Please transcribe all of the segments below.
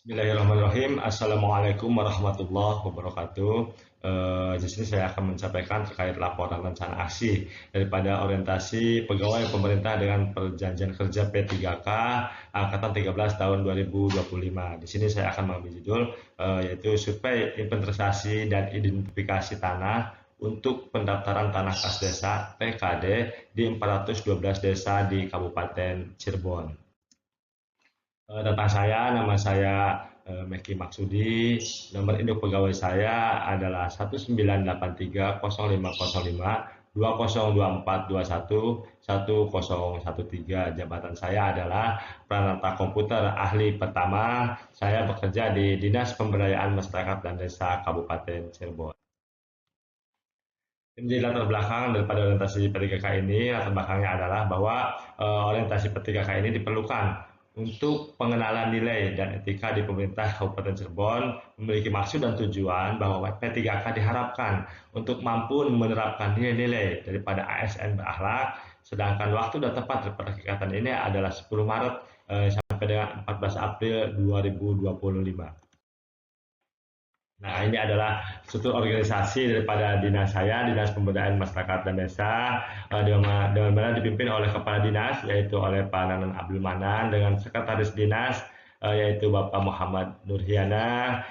Bismillahirrahmanirrahim. Assalamualaikum warahmatullahi wabarakatuh. Di sini saya akan menyampaikan terkait laporan rencana aksi daripada orientasi pegawai pemerintah dengan perjanjian kerja P3K angkatan 13 tahun 2025. Di sini saya akan mengambil judul yaitu survei inventarisasi dan identifikasi tanah untuk pendaftaran tanah kas desa TKD di 412 desa di Kabupaten Cirebon. Tentang saya, nama saya Meki Maksudi, nomor induk pegawai saya adalah 1983 05005 202421 1013. Jabatan saya adalah Pranata Komputer Ahli Pertama. Saya bekerja di Dinas Pemberdayaan Masyarakat dan Desa Kabupaten Cirebon. Jadi latar belakang daripada orientasi P3K ini, latar belakangnya adalah bahwa orientasi P3K ini diperlukan untuk pengenalan nilai dan etika di pemerintah Kabupaten Cirebon, memiliki maksud dan tujuan bahwa P3K diharapkan untuk mampu menerapkan nilai-nilai daripada ASN berakhlak, sedangkan waktu dan tempat daripada kegiatan ini adalah 10 Maret sampai dengan 14 April 2025. Nah, ini adalah struktur organisasi daripada dinas saya, Dinas Pemberdayaan Masyarakat dan Desa, dengan mana dipimpin oleh Kepala Dinas, yaitu oleh Pak Nanan Abdul Manan, dengan Sekretaris Dinas, yaitu Bapak Muhammad Nurhiana.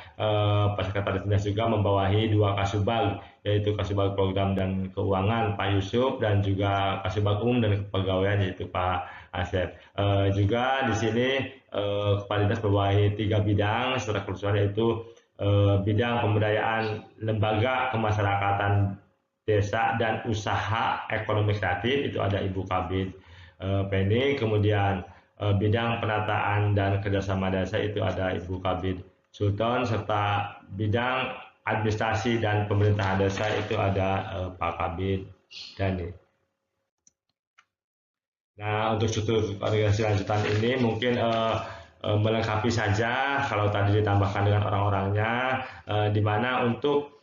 Pak Sekretaris Dinas juga membawahi dua Kasubag, yaitu Kasubag Program dan Keuangan Pak Yusuf, dan juga Kasubag Umum dan Kepegawaian, yaitu Pak Asep. Juga di sini Kepala Dinas membawahi tiga bidang secara keseluruhan, yaitu bidang pemberdayaan lembaga kemasyarakatan desa dan usaha ekonomi kreatif, itu ada Ibu Kabid Penny. Kemudian bidang penataan dan kerjasama desa, itu ada Ibu Kabid Sultan, serta bidang administrasi dan pemerintahan desa, itu ada Pak Kabid Dani. Nah, untuk struktur organisasi lanjutan ini mungkin melengkapi saja kalau tadi ditambahkan dengan orang-orangnya, di mana untuk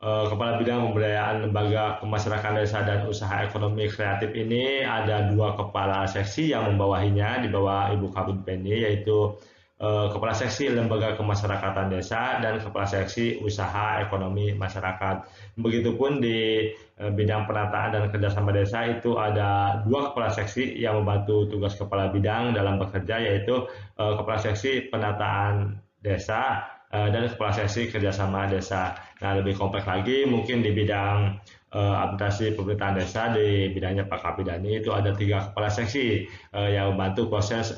Kepala Bidang Pemberdayaan Lembaga Kemasyarakatan Desa dan Usaha Ekonomi Kreatif ini ada dua kepala seksi yang membawahinya di bawah Ibu Kabid Penny, yaitu Kepala Seksi Lembaga Kemasyarakatan Desa dan Kepala Seksi Usaha Ekonomi Masyarakat. Begitupun di bidang penataan dan kerjasama desa itu ada dua kepala seksi yang membantu tugas kepala bidang dalam bekerja, yaitu Kepala Seksi Penataan Desa dan Kepala Seksi Kerjasama Desa. Nah, lebih kompleks lagi mungkin di bidang administrasi pemerintahan desa, di bidangnya Pak Kapidani, itu ada tiga kepala seksi yang membantu proses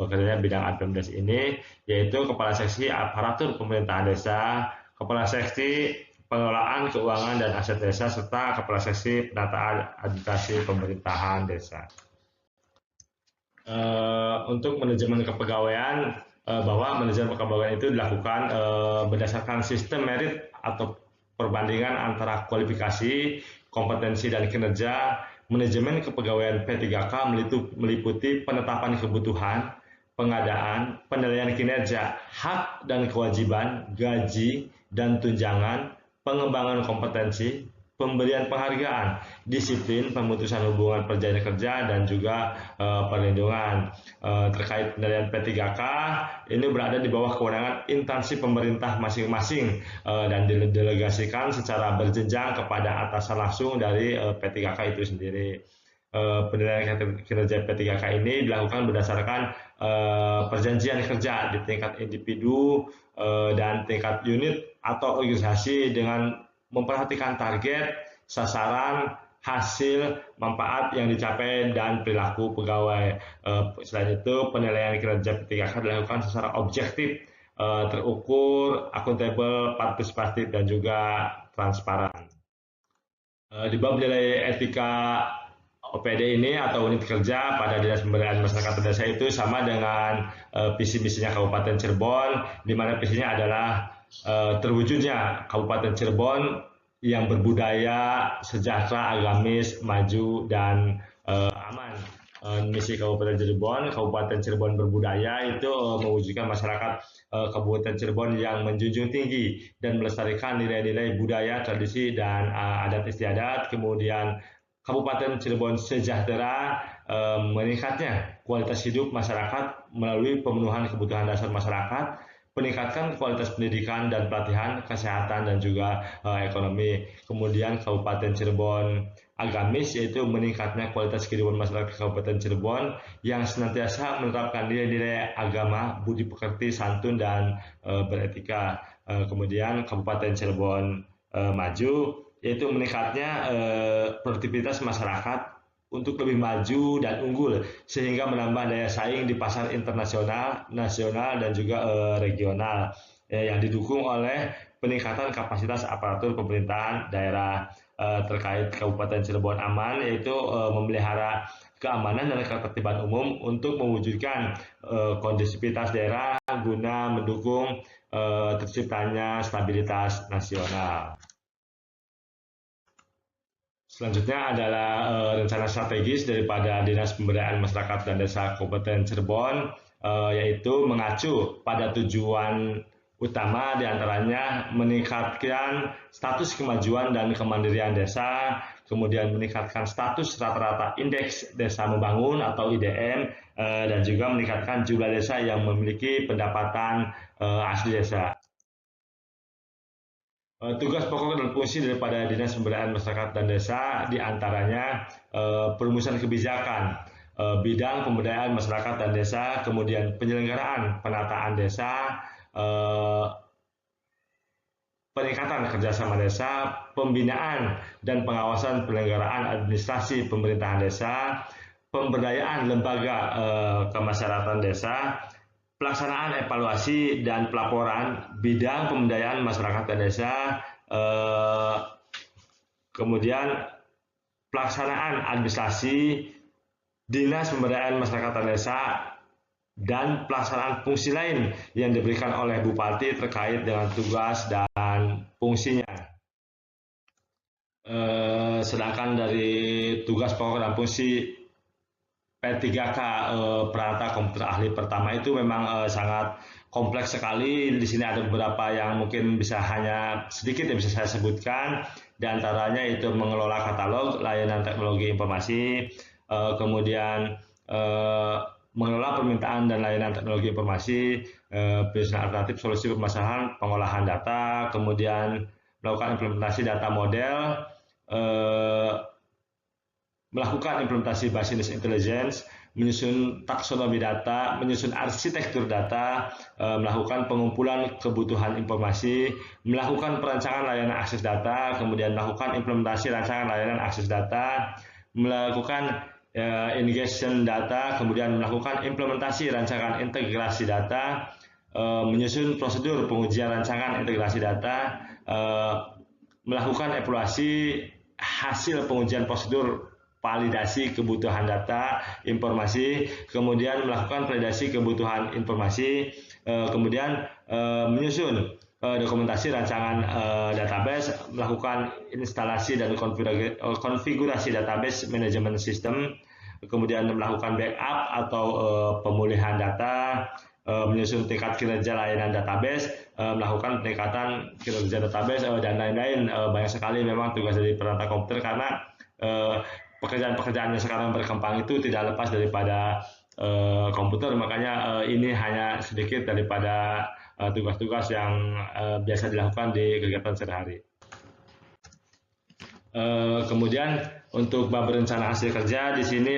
bekerjanya bidang administrasi ini, yaitu Kepala Seksi Aparatur Pemerintahan Desa, Kepala Seksi Pengelolaan Keuangan dan Aset Desa, serta Kepala Seksi Penataan Administrasi Pemerintahan Desa. Untuk manajemen kepegawaian, bahwa manajemen kepegawaian itu dilakukan berdasarkan sistem merit atau perbandingan antara kualifikasi, kompetensi, dan kinerja. Manajemen kepegawaian P3K meliputi penetapan kebutuhan, pengadaan, penilaian kinerja, hak dan kewajiban, gaji dan tunjangan, pengembangan kompetensi, pemberian penghargaan, disiplin, pemutusan hubungan perjanjian kerja, dan juga perlindungan. Terkait penilaian P3K, ini berada di bawah kewenangan instansi pemerintah masing-masing dan didelegasikan secara berjenjang kepada atasan langsung dari P3K itu sendiri. Penilaian kinerja P3K ini dilakukan berdasarkan perjanjian kerja di tingkat individu dan tingkat unit atau organisasi, dengan memperhatikan target, sasaran, hasil, manfaat yang dicapai, dan perilaku pegawai. Selain itu, penilaian kinerja P3K dilakukan secara objektif, terukur, akuntabel, partisipatif, dan juga transparan. Di bab nilai etika OPD ini atau unit kerja pada Dinas Pemberdayaan Masyarakat Desa itu sama dengan visi misinya Kabupaten Cirebon, di mana visinya adalah terwujudnya Kabupaten Cirebon yang berbudaya, sejahtera, agamis, maju, dan aman. Misi Kabupaten Cirebon berbudaya itu mewujudkan masyarakat Kabupaten Cirebon yang menjunjung tinggi dan melestarikan nilai-nilai budaya, tradisi, dan adat istiadat. Kemudian Kabupaten Cirebon sejahtera, meningkatnya kualitas hidup masyarakat melalui pemenuhan kebutuhan dasar masyarakat, peningkatkan kualitas pendidikan dan pelatihan, kesehatan dan juga ekonomi. Kemudian Kabupaten Cirebon agamis, yaitu meningkatnya kualitas kehidupan masyarakat Kabupaten Cirebon yang senantiasa menerapkan nilai-nilai agama, budi pekerti, santun dan beretika. Kemudian Kabupaten Cirebon maju, yaitu meningkatnya produktivitas masyarakat untuk lebih maju dan unggul sehingga menambah daya saing di pasar internasional, nasional dan juga regional yang didukung oleh peningkatan kapasitas aparatur pemerintahan daerah terkait Kabupaten Cirebon aman, yaitu memelihara keamanan dan ketertiban umum untuk mewujudkan kondisivitas daerah guna mendukung terciptanya stabilitas nasional. Selanjutnya adalah rencana strategis daripada Dinas Pemberdayaan Masyarakat dan Desa Kabupaten Cirebon, yaitu mengacu pada tujuan utama diantaranya meningkatkan status kemajuan dan kemandirian desa, kemudian meningkatkan status rata-rata indeks desa membangun atau IDM, dan juga meningkatkan jumlah desa yang memiliki pendapatan asli desa. Tugas pokok dan fungsi daripada Dinas Pemberdayaan Masyarakat dan Desa diantaranya perumusan kebijakan, bidang pemberdayaan masyarakat dan desa, kemudian penyelenggaraan penataan desa, peningkatan kerjasama desa, pembinaan dan pengawasan penyelenggaraan administrasi pemerintahan desa, pemberdayaan lembaga kemasyarakatan desa, pelaksanaan evaluasi dan pelaporan bidang pemberdayaan masyarakat dan desa, kemudian pelaksanaan administrasi Dinas Pemberdayaan Masyarakat dan Desa, dan pelaksanaan fungsi lain yang diberikan oleh Bupati terkait dengan tugas dan fungsinya. Sedangkan dari tugas pokok dan fungsi P3K peralatan komputer ahli pertama itu memang sangat kompleks sekali. Di sini ada beberapa yang mungkin bisa hanya sedikit yang bisa saya sebutkan. Di antaranya itu mengelola katalog layanan teknologi informasi, kemudian mengelola permintaan dan layanan teknologi informasi, penyusunan alternatif solusi permasalahan pengolahan data, kemudian melakukan implementasi data model, melakukan implementasi business intelligence, menyusun taksonomi data, menyusun arsitektur data, melakukan pengumpulan kebutuhan informasi, melakukan perancangan layanan akses data, kemudian melakukan implementasi rancangan layanan akses data, melakukan ingestion data, kemudian melakukan implementasi rancangan integrasi data, menyusun prosedur pengujian rancangan integrasi data, melakukan evaluasi hasil pengujian prosedur validasi kebutuhan data informasi, kemudian melakukan validasi kebutuhan informasi, kemudian menyusun dokumentasi rancangan database, melakukan instalasi dan konfigurasi database manajemen sistem, kemudian melakukan backup atau pemulihan data, menyusun tingkat kinerja layanan database, melakukan peningkatan kinerja database, dan lain-lain. Banyak sekali memang tugas dari peralatan komputer karena pekerjaan-pekerjaan yang sekarang berkembang itu tidak lepas daripada komputer, makanya ini hanya sedikit daripada tugas-tugas yang biasa dilakukan di kegiatan sehari-hari. Kemudian untuk bab rencana hasil kerja di sini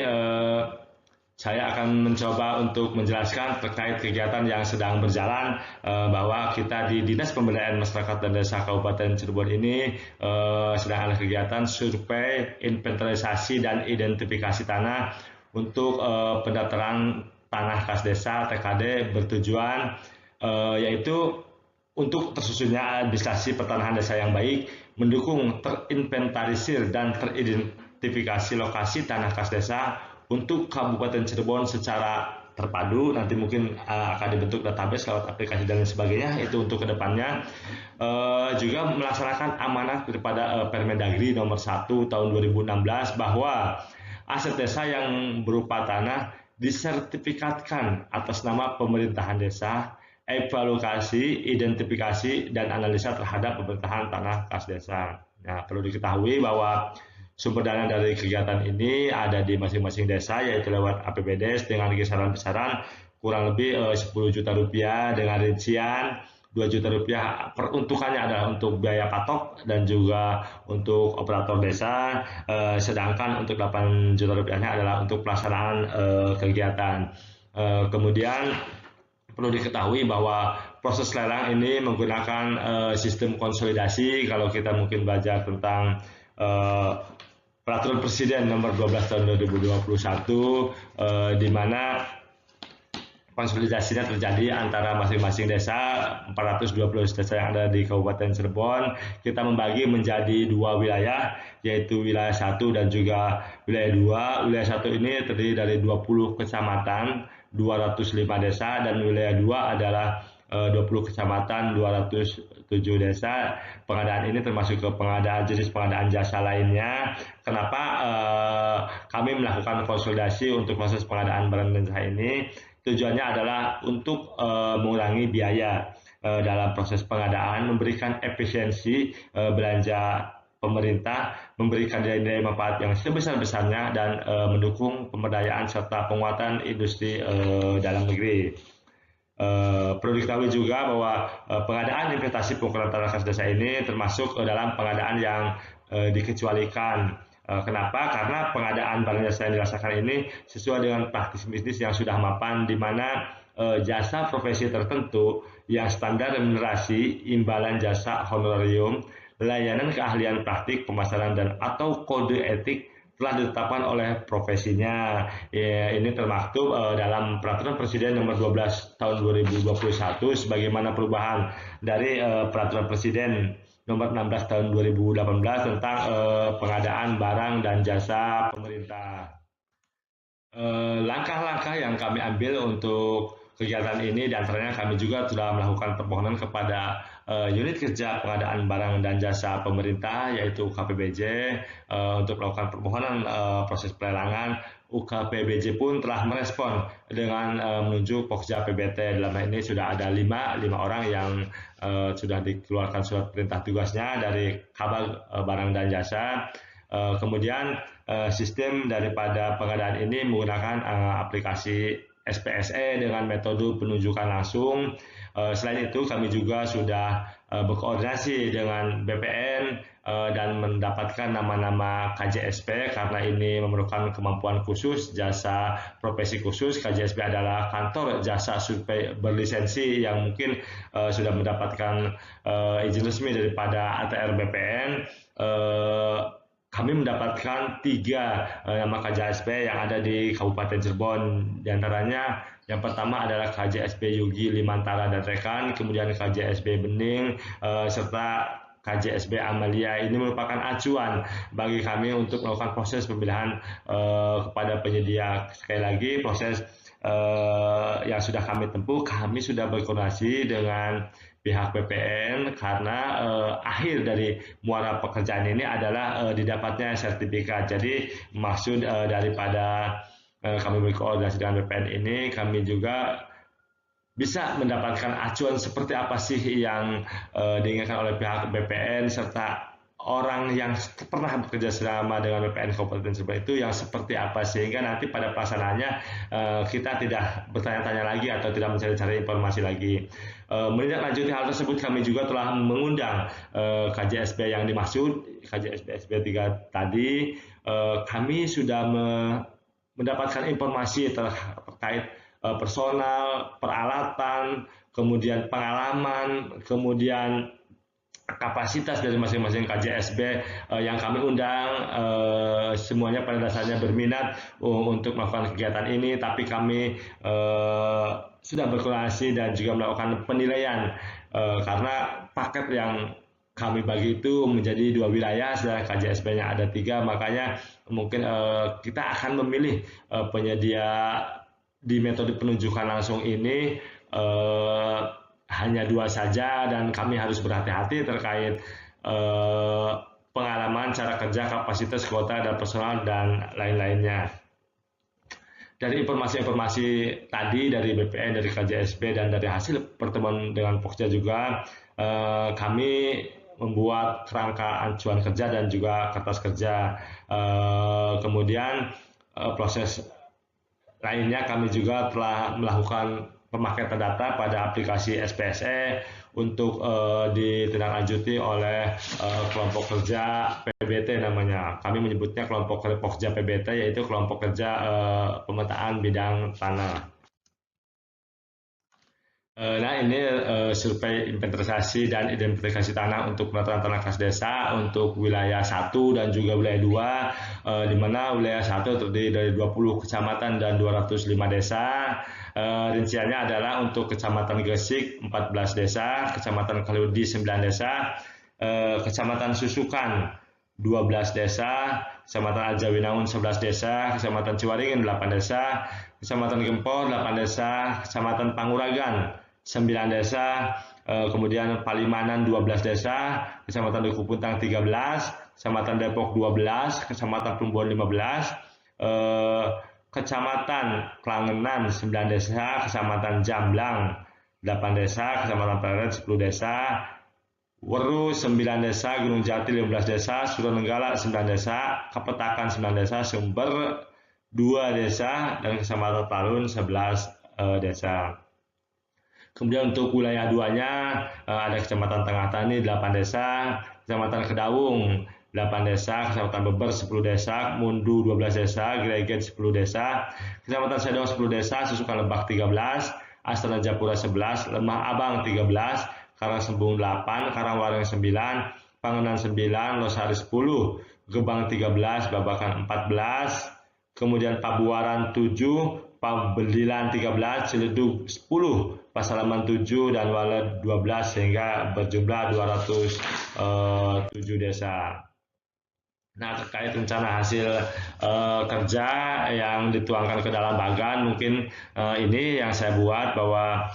saya akan mencoba untuk menjelaskan terkait kegiatan yang sedang berjalan, bahwa kita di Dinas Pemberdayaan Masyarakat dan Desa Kabupaten Cirebon ini sedang ada kegiatan survei, inventarisasi dan identifikasi tanah untuk pendaftaran tanah kas desa TKD bertujuan yaitu untuk tersusunnya administrasi pertanahan desa yang baik, mendukung terinventarisir dan teridentifikasi lokasi tanah kas desa untuk Kabupaten Cirebon secara terpadu. Nanti mungkin akan dibentuk database lewat aplikasi dan sebagainya, itu untuk kedepannya. Juga melaksanakan amanat daripada Permendagri nomor 1 tahun 2016 bahwa aset desa yang berupa tanah disertifikatkan atas nama pemerintahan desa, evaluasi, identifikasi, dan analisa terhadap pemerintahan tanah kas desa. Nah, perlu diketahui bahwa sumber dana dari kegiatan ini ada di masing-masing desa, yaitu lewat APBDes dengan kisaran besaran kurang lebih 10 juta rupiah dengan rincian 2 juta rupiah peruntukannya adalah untuk biaya patok dan juga untuk operator desa, sedangkan untuk 8 juta rupiahnya adalah untuk pelaksanaan kegiatan. Kemudian perlu diketahui bahwa proses lelang ini menggunakan sistem konsolidasi. Kalau kita mungkin belajar tentang Peraturan Presiden Nomor 12 Tahun 2021, di mana konsolidasinya terjadi antara masing-masing desa, 412 desa yang ada di Kabupaten Cirebon. Kita membagi menjadi dua wilayah, yaitu wilayah 1 dan juga wilayah 2. Wilayah 1 ini terdiri dari 20 kecamatan, 205 desa, dan wilayah 2 adalah 20 kecamatan, 207 desa. Pengadaan ini termasuk ke pengadaan jenis pengadaan jasa lainnya. Kenapa kami melakukan konsolidasi untuk proses pengadaan barang dan jasa ini? Tujuannya adalah untuk mengurangi biaya dalam proses pengadaan, memberikan efisiensi belanja pemerintah, memberikan nilai-nilai manfaat yang sebesar-besarnya, dan mendukung pemberdayaan serta penguatan industri dalam negeri. Perlu diketahui juga bahwa pengadaan investasi pengukuran tanah kas desa ini termasuk dalam pengadaan yang dikecualikan. Kenapa? Karena pengadaan barang jasa yang dirasakan ini sesuai dengan praktis bisnis yang sudah mapan, di mana jasa profesi tertentu yang standar remunerasi, imbalan jasa honorarium, layanan keahlian praktik, pemasaran, dan atau kode etik telah ditetapkan oleh profesinya. Ini termaktub dalam Peraturan Presiden Nomor 12 Tahun 2021 sebagaimana perubahan dari Peraturan Presiden Nomor 16 Tahun 2018 tentang pengadaan barang dan jasa pemerintah. Langkah-langkah yang kami ambil untuk kegiatan ini, diantaranya kami juga sudah melakukan permohonan kepada unit kerja pengadaan barang dan jasa pemerintah, yaitu UKPBJ, untuk melakukan permohonan proses pelelangan. UKPBJ pun telah merespon dengan menunjuk Pokja PBT. Dalam hal ini sudah ada 5 orang yang sudah dikeluarkan surat perintah tugasnya dari Kabag Barang dan Jasa. Kemudian sistem daripada pengadaan ini menggunakan aplikasi SPSE dengan metode penunjukan langsung. Selain itu kami juga sudah berkoordinasi dengan BPN dan mendapatkan nama-nama KJSP karena ini memerlukan kemampuan khusus, jasa profesi khusus. KJSP adalah kantor jasa survei berlisensi yang mungkin sudah mendapatkan izin resmi daripada ATR BPN. Kami mendapatkan 3 nama KJSP yang ada di Kabupaten Cirebon. Di antaranya yang pertama adalah KJSP Yugi Limantara dan Rekan, kemudian KJSP Bening, serta KJSP Amalia. Ini merupakan acuan bagi kami untuk melakukan proses pemilihan kepada penyedia. Sekali lagi, proses yang sudah kami tempuh, kami sudah berkoordinasi dengan pihak BPN karena akhir dari muara pekerjaan ini adalah didapatnya sertifikat. Jadi maksud daripada kami berkoordinasi dengan BPN ini, kami juga bisa mendapatkan acuan seperti apa sih yang diinginkan oleh pihak BPN, serta orang yang pernah bekerja sama dengan BPN Kabupaten Cirebon itu yang seperti apa, sehingga nanti pada pelaksanaannya kita tidak bertanya-tanya lagi atau tidak mencari-cari informasi lagi. Menindaklanjuti hal tersebut, kami juga telah mengundang KJSP yang dimaksud, KJSP 3 tadi. Kami sudah mendapatkan informasi terkait personal, peralatan, kemudian pengalaman, kemudian kapasitas dari masing-masing KJSB yang kami undang. Semuanya pada dasarnya berminat untuk melakukan kegiatan ini, tapi kami sudah berkoordinasi dan juga melakukan penilaian karena paket yang kami bagi itu menjadi 2 wilayah, sedangkan KJSB-nya ada 3, makanya mungkin kita akan memilih penyedia di metode penunjukan langsung ini hanya 2 saja, dan kami harus berhati-hati terkait pengalaman, cara kerja, kapasitas, kuota, dan personal, dan lain-lainnya. Dari informasi-informasi tadi dari BPN, dari KJSP, dan dari hasil pertemuan dengan Pokja juga, kami membuat kerangka acuan kerja dan juga kertas kerja. Kemudian proses lainnya kami juga telah melakukan pemakaian data pada aplikasi SPSE untuk ditindaklanjuti oleh kelompok kerja PBT namanya. Kami menyebutnya kelompok kerja PBT, yaitu kelompok kerja pemetaan bidang tanah. Nah, ini survei inventarisasi dan identifikasi tanah untuk penataan tanah kas desa untuk wilayah 1 dan juga wilayah 2, di mana wilayah 1 terdiri dari 20 kecamatan dan 205 desa. Rinciannya adalah untuk Kecamatan Gresik 14 desa, Kecamatan Kaliudi 9 desa, Kecamatan Susukan 12 desa, Kecamatan Arjawinaun 11 desa, Kecamatan Ciwaringin 8 desa, Kecamatan Gempol 8 desa, Kecamatan Panguragan 9 desa, kemudian Palimanan 12 desa, Kecamatan Duku Puntang 13, Kecamatan Depok 12, Kecamatan Plumbon 15, Kecamatan Klangenan 9 desa, Kecamatan Jamblang 8 desa, Kecamatan Pleret 10 desa, Weru 9 desa, Gunung Jati 15 desa, Suranenggala 9 desa, Kapetakan 9 desa, Sumber 2 desa, dan Kecamatan Talun 11 desa. Kemudian untuk wilayah 2-nya ada Kecamatan Tengah Tani 8 desa, Kecamatan Kedaung 8 desa, Kecamatan Beber 10 desa, Mundu 12 desa, Greget 10 desa, Kecamatan Sedong 10 desa, Susukan Lebak 13, Astana Japura 11, Lemah Abang 13, Karangsembung 8, Karangwaring 9, Pangenan 9, Losari 10, Gebang 13, Babakan 14, kemudian Pabuaran 7, Pabelilan 13, Ciledug 10, Pasalaman 7, dan Walet 12, sehingga berjumlah 207 desa. Nah, terkait rencana hasil kerja yang dituangkan ke dalam bagan, mungkin ini yang saya buat, bahwa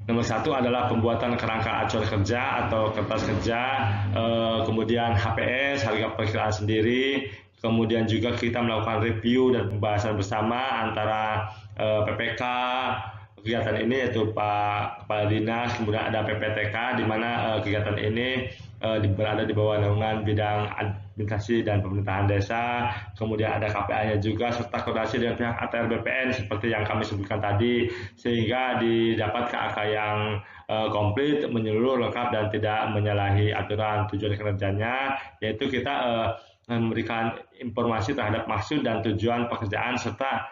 nomor 1 adalah pembuatan kerangka acuan kerja atau kertas kerja, kemudian HPS, harga perkiraan sendiri, kemudian juga kita melakukan review dan pembahasan bersama antara PPK kegiatan ini, yaitu Pak Kepala Dinas, kemudian ada PPTK, di mana kegiatan ini berada di bawah naungan bidang administrasi dan pemerintahan desa, kemudian ada KPA-nya juga, serta koordinasi dengan pihak ATR BPN seperti yang kami sebutkan tadi, sehingga didapat KAK yang komplit, menyeluruh, lengkap, dan tidak menyalahi aturan tujuan kinerjanya, yaitu kita memberikan informasi terhadap maksud dan tujuan pekerjaan, serta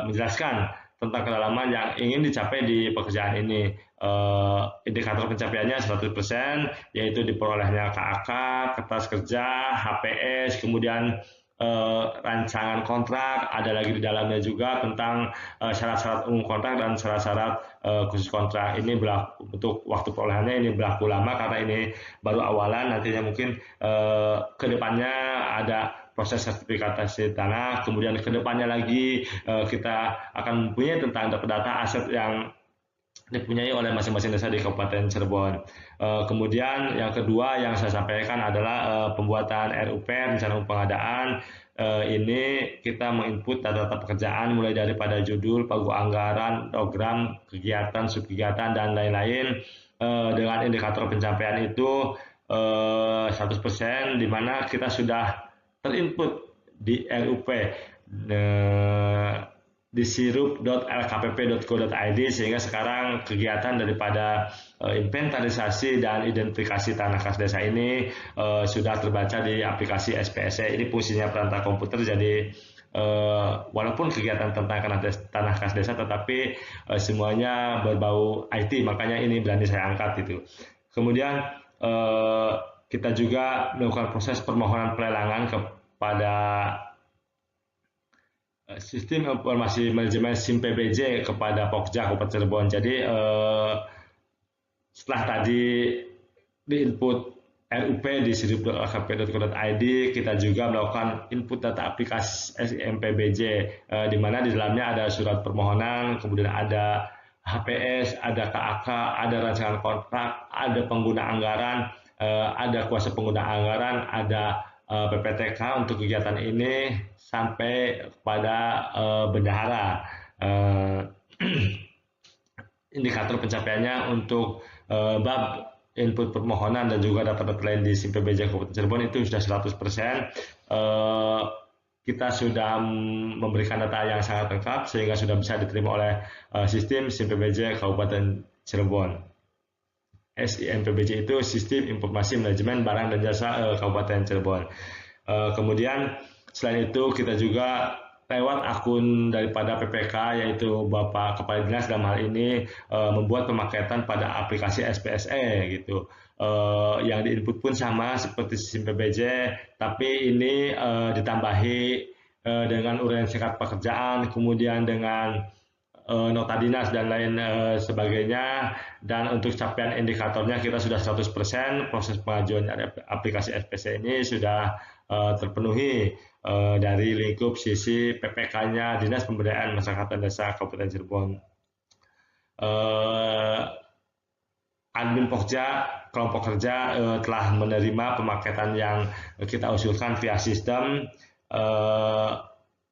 menjelaskan tentang kedalaman yang ingin dicapai di pekerjaan ini. Indikator pencapaiannya 100%, yaitu diperolehnya KAK, kertas kerja, HPS, kemudian rancangan kontrak, ada lagi di dalamnya juga tentang syarat-syarat umum kontrak dan syarat-syarat khusus kontrak. Ini berlaku untuk waktu perolehannya, ini berlaku lama karena ini baru awalan, nantinya mungkin kedepannya ada proses sertifikasi tanah, kemudian kedepannya lagi kita akan mempunyai tentang data aset yang dipunyai oleh masing-masing desa di Kabupaten Cirebon. Kemudian yang kedua yang saya sampaikan adalah pembuatan RUP, rencana pengadaan. Ini kita menginput data-data pekerjaan mulai daripada judul, pagu anggaran, program, kegiatan, subkegiatan, dan lain-lain, dengan indikator pencapaian itu 100%, di mana kita sudah terinput di RUP di sirup.lkpp.go.id, sehingga sekarang kegiatan daripada inventarisasi dan identifikasi tanah kas desa ini sudah terbaca di aplikasi SPSE. Ini fungsinya perantara komputer, jadi walaupun kegiatan tentang tanah kas desa, tetapi semuanya berbau IT, makanya ini berani saya angkat itu. Kemudian kita juga melakukan proses permohonan pelelangan kepada Sistem Informasi Manajemen SIM PBJ kepada Pokja Kabupaten Cirebon. Jadi setelah tadi diinput RUP di sirup.lkpp.go.id, kita juga melakukan input data aplikasi SIMPBJ, di mana di dalamnya ada surat permohonan, kemudian ada HPS, ada KAK, ada rancangan kontrak, ada pengguna anggaran, ada kuasa pengguna anggaran, ada PPTK untuk kegiatan ini sampai kepada bendahara. Indikator pencapaiannya untuk bab input permohonan dan juga data-data lain di SIM PBJ Kabupaten Cirebon itu sudah 100%. Kita sudah memberikan data yang sangat lengkap sehingga sudah bisa diterima oleh sistem SIM PBJ Kabupaten Cirebon. SIMPBJ itu Sistem Informasi Manajemen Barang dan Jasa Kabupaten Cirebon. Kemudian selain itu kita juga lewat akun daripada PPK yaitu Bapak Kepala Dinas dalam hal ini membuat pemaketan pada aplikasi SPSE gitu. Yang diinput pun sama seperti SIM PBJ, tapi ini ditambahi dengan uraian singkat pekerjaan, kemudian dengan nota dinas dan lain sebagainya. Dan untuk capaian indikatornya kita sudah 100%, proses pengajuan aplikasi SPSE ini sudah terpenuhi dari lingkup sisi PPK-nya Dinas Pemberdayaan Masyarakat dan Desa Kabupaten Cirebon. Admin Pokja kelompok kerja telah menerima pemaketan yang kita usulkan via sistem.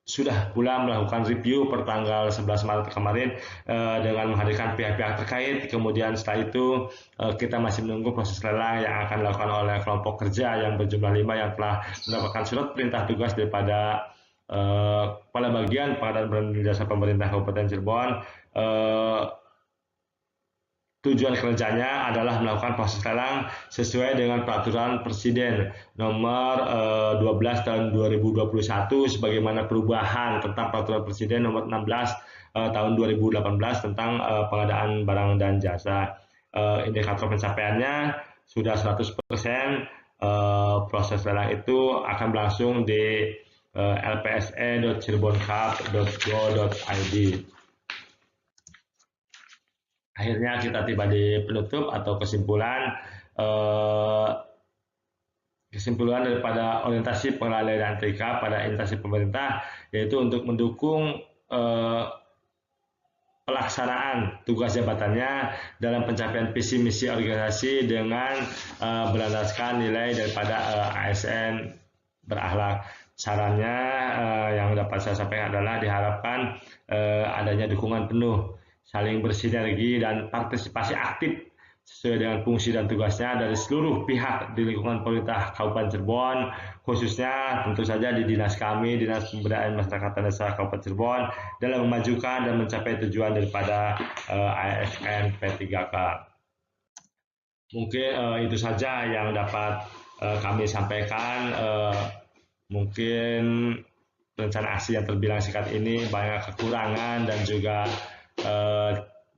Sudah pula melakukan review per tanggal 11 Maret kemarin dengan menghadirkan pihak-pihak terkait. Kemudian setelah itu kita masih menunggu proses lelang yang akan dilakukan oleh kelompok kerja yang berjumlah 5 yang telah mendapatkan surat perintah tugas daripada Kepala Bagian Pengadaan Barang dan Jasa Pemerintah Kabupaten Cirebon. Tujuan kerjanya adalah melakukan proses lelang sesuai dengan Peraturan Presiden Nomor 12 Tahun 2021 sebagaimana perubahan tentang Peraturan Presiden Nomor 16 Tahun 2018 tentang pengadaan barang dan jasa. Indikator pencapaiannya sudah 100%. Proses lelang itu akan berlangsung di lpse.cireboncup.go.id. Akhirnya kita tiba di penutup atau kesimpulan daripada orientasi pengelolaan TK pada instansi pemerintah, yaitu untuk mendukung pelaksanaan tugas jabatannya dalam pencapaian visi misi organisasi dengan berlandaskan nilai daripada ASN berakhlak. Sarannya yang dapat saya sampaikan adalah diharapkan adanya dukungan penuh, saling bersinergi dan partisipasi aktif sesuai dengan fungsi dan tugasnya dari seluruh pihak di lingkungan pemerintah Kabupaten Cirebon, khususnya tentu saja di dinas kami, Dinas Pemberdayaan Masyarakat dan Desa Kabupaten Cirebon, dalam memajukan dan mencapai tujuan daripada ASN P3K. Mungkin itu saja yang dapat kami sampaikan. Mungkin rencana aksi yang terbilang singkat ini banyak kekurangan dan juga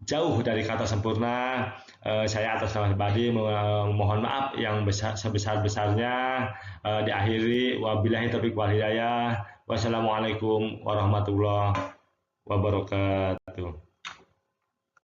jauh dari kata sempurna. Saya atas nama pribadi mohon maaf yang sebesar-besarnya. Diakhiri wabillahi taufiq wal hidayah. Wassalamualaikum warahmatullahi wabarakatuh.